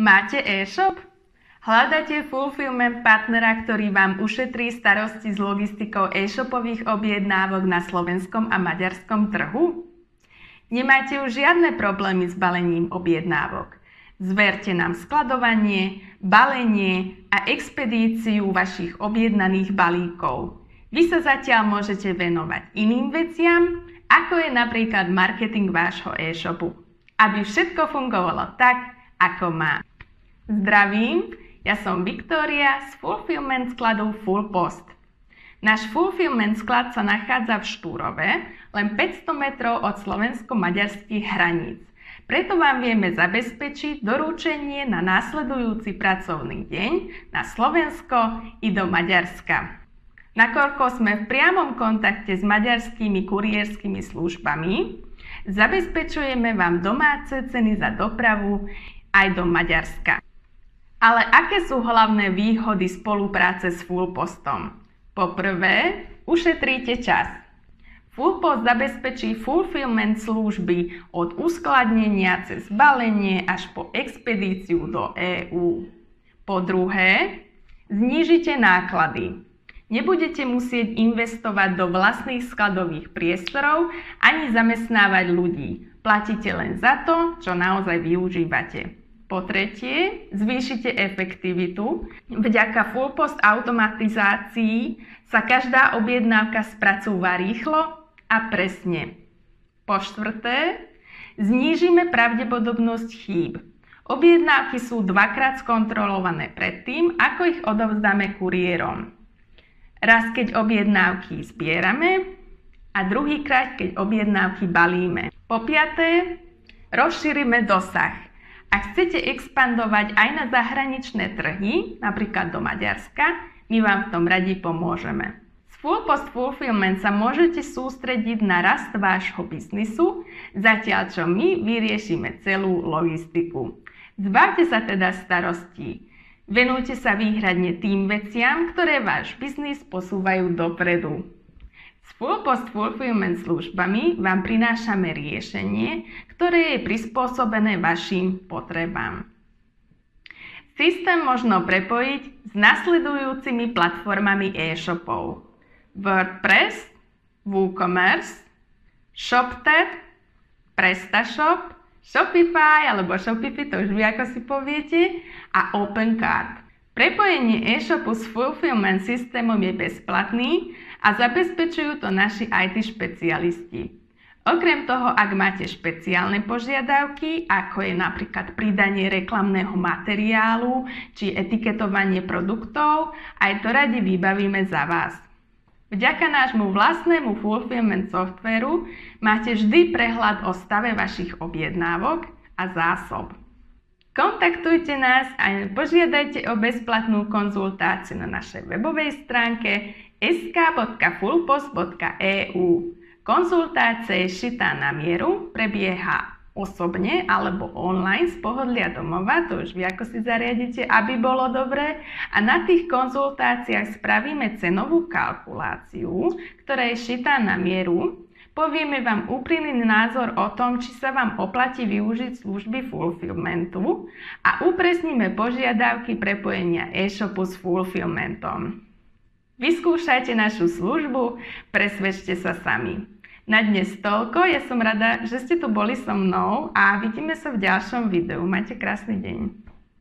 Máte e-shop? Hľadáte fulfillment partnera, ktorý vám ušetrí starosti s logistikou e-shopových objednávok na slovenskom a maďarskom trhu? Nemáte už žiadne problémy s balením objednávok. Zverte nám skladovanie, balenie a expedíciu vašich objednaných balíkov. Vy sa zatiaľ môžete venovať iným veciam, ako je napríklad marketing vášho e-shopu, aby všetko fungovalo tak, ako má. Zdravím, ja som Viktória z fulfillment skladu Fullpost. Náš fulfillment sklad sa nachádza v Štúrove, len 500 metrov od slovensko-maďarských hraníc. Preto vám vieme zabezpečiť doručenie na následujúci pracovný deň na Slovensko i do Maďarska. Nakoľko sme v priamom kontakte s maďarskými kurierskými službami, zabezpečujeme vám domáce ceny za dopravu aj do Maďarska. Ale aké sú hlavné výhody spolupráce s Fullpostom? Po prvé, ušetríte čas. Fullpost zabezpečí fulfillment služby od uskladnenia cez balenie až po expedíciu do EÚ. Po druhé, znížite náklady. Nebudete musieť investovať do vlastných skladových priestorov ani zamestnávať ľudí. Platíte len za to, čo naozaj využívate. Po tretie, zvýšite efektivitu. Vďaka Fullpost automatizácii sa každá objednávka spracúva rýchlo a presne. Po štvrté, znížime pravdepodobnosť chýb. Objednávky sú dvakrát skontrolované predtým, ako ich odovzdáme kuriérom. Raz, keď objednávky zbierame a druhýkrát, keď objednávky balíme. Po piaté, rozšírime dosah. Ak chcete expandovať aj na zahraničné trhy, napríklad do Maďarska, my vám v tom radi pomôžeme. S Fullpost Fulfillment sa môžete sústrediť na rast vášho biznisu, zatiaľ čo my vyriešime celú logistiku. Zbavte sa teda starostí. Venujte sa výhradne tým veciam, ktoré váš biznis posúvajú dopredu. S Fullpost Fulfillment službami vám prinášame riešenie, ktoré je prispôsobené vašim potrebám. Systém možno prepojiť s nasledujúcimi platformami e-shopov: WordPress, WooCommerce, ShopTab, PrestaShop, Shopify alebo Shopify, to už vy ako si poviete, a OpenCart. Prepojenie e-shopu s fulfillment systémom je bezplatný a zabezpečujú to naši IT špecialisti. Okrem toho, ak máte špeciálne požiadavky, ako je napríklad pridanie reklamného materiálu či etiketovanie produktov, aj to radi vybavíme za vás. Vďaka nášmu vlastnému fulfillment softvéru máte vždy prehľad o stave vašich objednávok a zásob. Kontaktujte nás a požiadajte o bezplatnú konzultáciu na našej webovej stránke sk.fullpost.eu. Konzultácia šitá na mieru, prebieha osobne alebo online z pohodlia domova, to už vy ako si zariadite, aby bolo dobré. A na tých konzultáciách spravíme cenovú kalkuláciu, ktorá je šitá na mieru. Povieme vám úprimný názor o tom, či sa vám oplatí využiť služby fulfillmentu a upresníme požiadavky prepojenia e-shopu s fulfillmentom. Vyskúšajte našu službu, presvedčte sa sami. Na dnes toľko, ja som rada, že ste tu boli so mnou a vidíme sa v ďalšom videu. Majte krásny deň.